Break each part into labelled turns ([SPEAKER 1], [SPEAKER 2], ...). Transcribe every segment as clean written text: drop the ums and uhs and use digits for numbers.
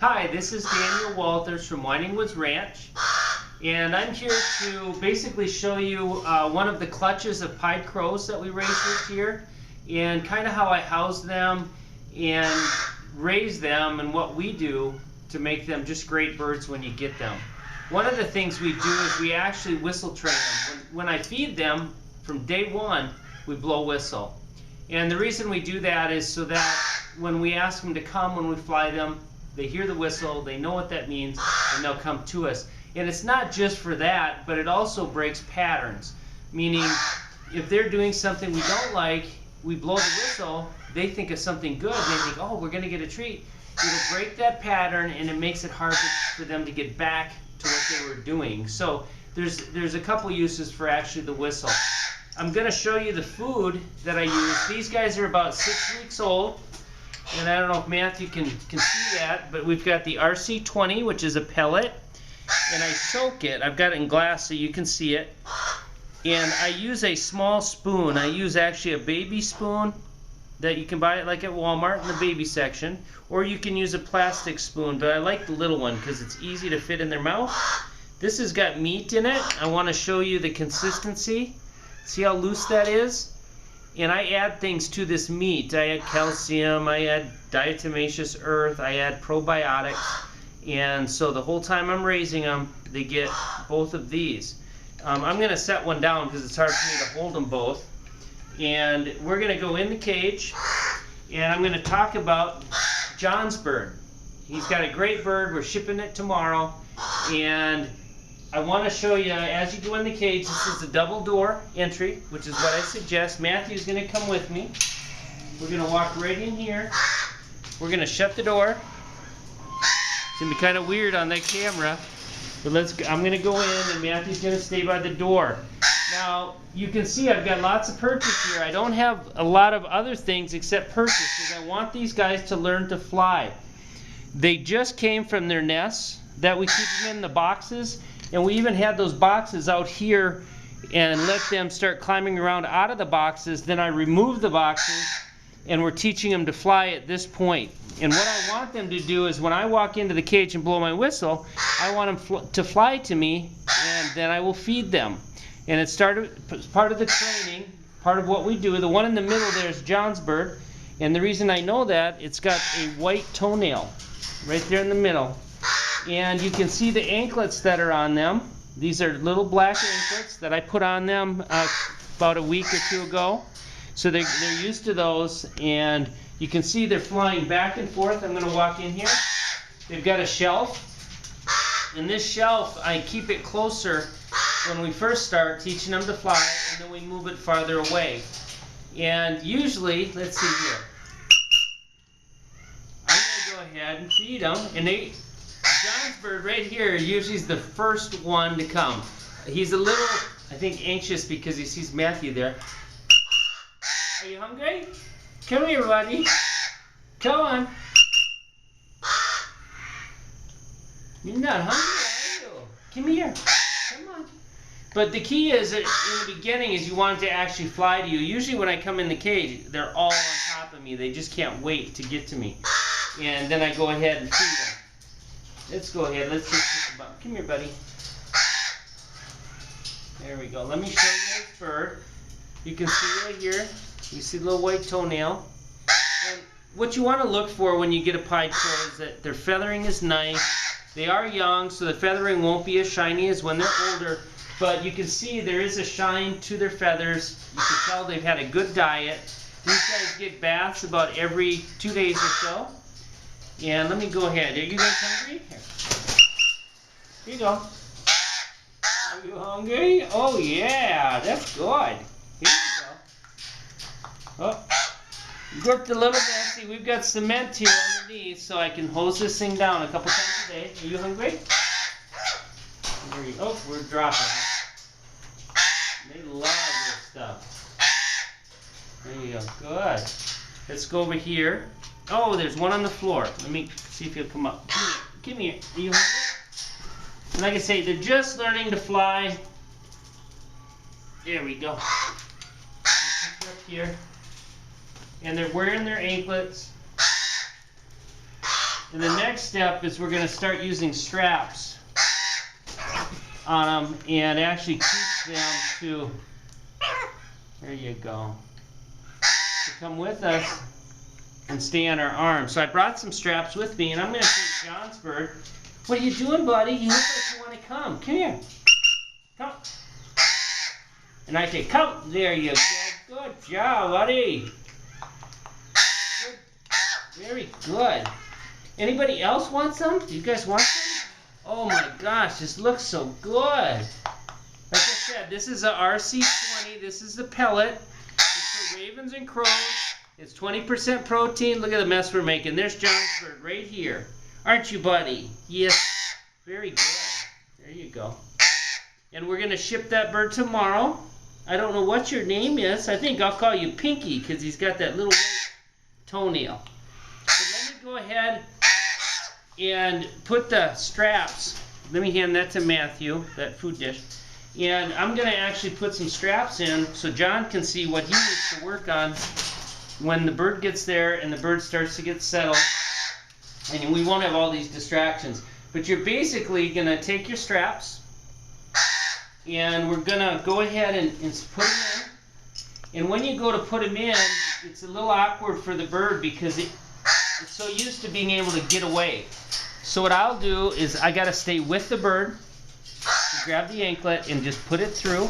[SPEAKER 1] Hi, this is Daniel Walthers from Winding Woods Ranch, and I'm here to basically show you one of the clutches of pied crows that we raised this year, and kind of how I house them and raise them and what we do to make them just great birds when you get them. One of the things we do is we actually whistle train them. When I feed them, from day one, we blow whistle. And the reason we do that is so that when we ask them to come, when we fly them, they hear the whistle, they know what that means, and they'll come to us. And it's not just for that, but it also breaks patterns. Meaning, if they're doing something we don't like, we blow the whistle, they think of something good, they think, oh, we're going to get a treat. It'll break that pattern, and it makes it hard for them to get back to what they were doing. So there's a couple uses for actually the whistle. I'm going to show you the food that I use. These guys are about 6 weeks old. And I don't know if Matthew can see that, but we've got the RC20, which is a pellet, and I soak it. I've got it in glass so you can see it. And I use a small spoon. I use actually a baby spoon that you can buy it like at Walmart in the baby section, or you can use a plastic spoon, but I like the little one because it's easy to fit in their mouth. This has got meat in it. I want to show you the consistency. See how loose that is? And I add things to this meat. I add calcium, I add diatomaceous earth, I add probiotics. And so the whole time I'm raising them, they get both of these. I'm going to set one down because it's hard for me to hold them both. And we're going to go in the cage, and I'm going to talk about John's bird. He's got a great bird. We're shipping it tomorrow. And I want to show you, as you go in the cage, this is a double door entry, which is what I suggest. Matthew's going to come with me. We're going to walk right in here. We're going to shut the door. It's going to be kind of weird on that camera, but I'm going to go in, and Matthew's going to stay by the door. Now, you can see I've got lots of perches here. I don't have a lot of other things except perches because I want these guys to learn to fly. They just came from their nests that we keep them in the boxes. And we even had those boxes out here and let them start climbing around out of the boxes. Then I removed the boxes, and we're teaching them to fly at this point. And what I want them to do is when I walk into the cage and blow my whistle, I want them to fly to me, and then I will feed them. And it's part of the training, part of what we do. The one in the middle there is John's bird. And the reason I know that, it's got a white toenail right there in the middle. And you can see the anklets that are on them. These are little black anklets that I put on them about a week or two ago. So they're used to those, and you can see they're flying back and forth. I'm going to walk in here. They've got a shelf. And this shelf, I keep it closer when we first start teaching them to fly, and then we move it farther away. And usually, let's see here. I'm going to go ahead and feed them, and John's bird right here usually is the first one to come. He's a little, I think, anxious because he sees Matthew there. Are you hungry? Come here, buddy. Come on. You're not hungry, are you? Come here. Come on. But the key is, in the beginning, is you want it to actually fly to you. Usually when I come in the cage, they're all on top of me. They just can't wait to get to me. And then I go ahead and feed them. Let's go ahead. Let's just come here, buddy. There we go. Let me show you his bird. You can see right here. You see the little white toenail. And what you want to look for when you get a pied crow is that their feathering is nice. They are young, so the feathering won't be as shiny as when they're older. But you can see there is a shine to their feathers. You can tell they've had a good diet. These guys get baths about every 2 days or so. And let me go ahead. Are you guys hungry? Here you go. Are you hungry? Oh yeah, that's good. Here you go. Oh, gripped a little bit. See, we've got cement here underneath, so I can hose this thing down a couple times a day. Are you hungry? There you go. Oh, we're dropping. They love this stuff. There you go. Good. Let's go over here. Oh, there's one on the floor. Let me see if he'll come up. Come here. Are you hungry? And like I say, they're just learning to fly. There we go. Up here. And they're wearing their anklets. And the next step is we're going to start using straps on them and actually teach them to, there you go, to come with us and stay on our arms. So I brought some straps with me, and I'm going to take John's bird. What are you doing, buddy? You look like you want to come. Come here. Come. And I say, come. There you go. Good job, buddy. Good. Very good. Anybody else want some? Do you guys want some? Oh my gosh, this looks so good. Like I said, this is a RC20. This is the pellet. It's for ravens and crows. It's 20% protein. Look at the mess we're making. There's John's bird right here. Aren't you, buddy? Yes. Very good. There you go. And we're going to ship that bird tomorrow. I don't know what your name is. I think I'll call you Pinky because he's got that little white toenail. So let me go ahead and put the straps. Let me hand that to Matthew, that food dish. And I'm going to actually put some straps in so John can see what he needs to work on when the bird gets there and the bird starts to get settled. And we won't have all these distractions. But you're basically going to take your straps and we're going to go ahead and put them in. And when you go to put them in, it's a little awkward for the bird because it's so used to being able to get away. So what I'll do is I got to stay with the bird, grab the anklet and just put it through.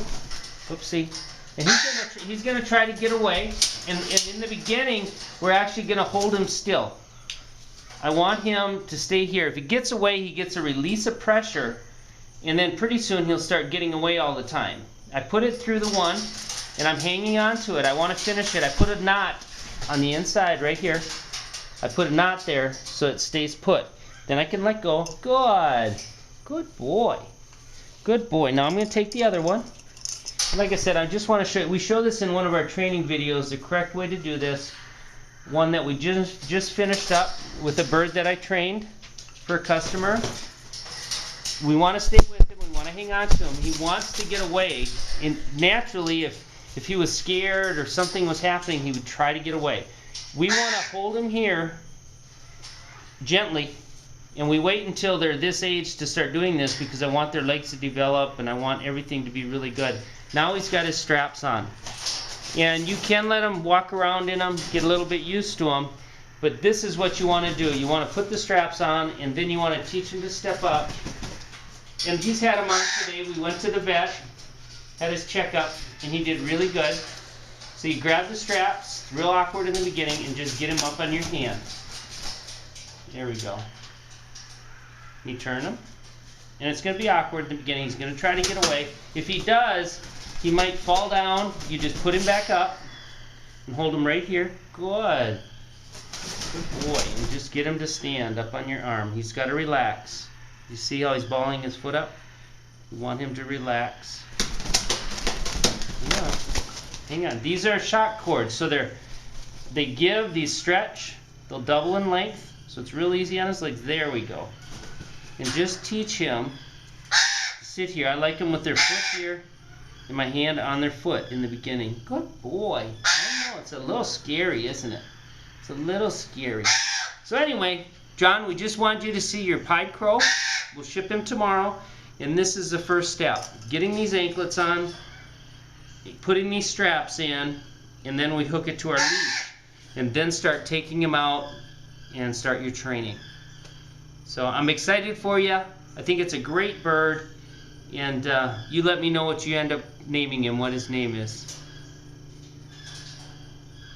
[SPEAKER 1] Oopsie. And he's gonna try to get away. And in the beginning, we're actually gonna hold him still. I want him to stay here. If he gets away, he gets a release of pressure, and then pretty soon he'll start getting away all the time. I put it through the one, and I'm hanging on to it. I want to finish it. I put a knot on the inside right here. I put a knot there so it stays put. Then I can let go. Good. Good boy. Good boy. Now I'm going to take the other one. Like I said, I just want to show you, we show this in one of our training videos, the correct way to do this. One that we just finished up with a bird that I trained for a customer. We want to stay with him. We want to hang on to him. He wants to get away. And naturally, if he was scared or something was happening, he would try to get away. We want to hold him here gently. And we wait until they're this age to start doing this because I want their legs to develop and I want everything to be really good. Now he's got his straps on. And you can let him walk around in them, get a little bit used to them. But this is what you want to do. You want to put the straps on and then you want to teach him to step up. And he's had them on today. We went to the vet, had his checkup, and he did really good. So you grab the straps, real awkward in the beginning, and just get him up on your hand. There we go. You turn him, and it's going to be awkward in the beginning. He's going to try to get away. If he does, he might fall down. You just put him back up and hold him right here. Good. Good boy. And just get him to stand up on your arm. He's got to relax. You see how he's balling his foot up? You want him to relax. Hang on. Hang on. These are shock cords, so they give, these stretch. They'll double in length, so it's real easy on his legs. There we go. And just teach him to sit here. I like them with their foot here and my hand on their foot in the beginning. Good boy. I know, it's a little scary, isn't it? It's a little scary. So anyway, John, we just wanted you to see your pied crow. We'll ship him tomorrow. And this is the first step. Getting these anklets on, putting these straps in, and then we hook it to our leash. And then start taking him out and start your training. So I'm excited for you. I think it's a great bird. And you let me know what you end up naming him, what his name is.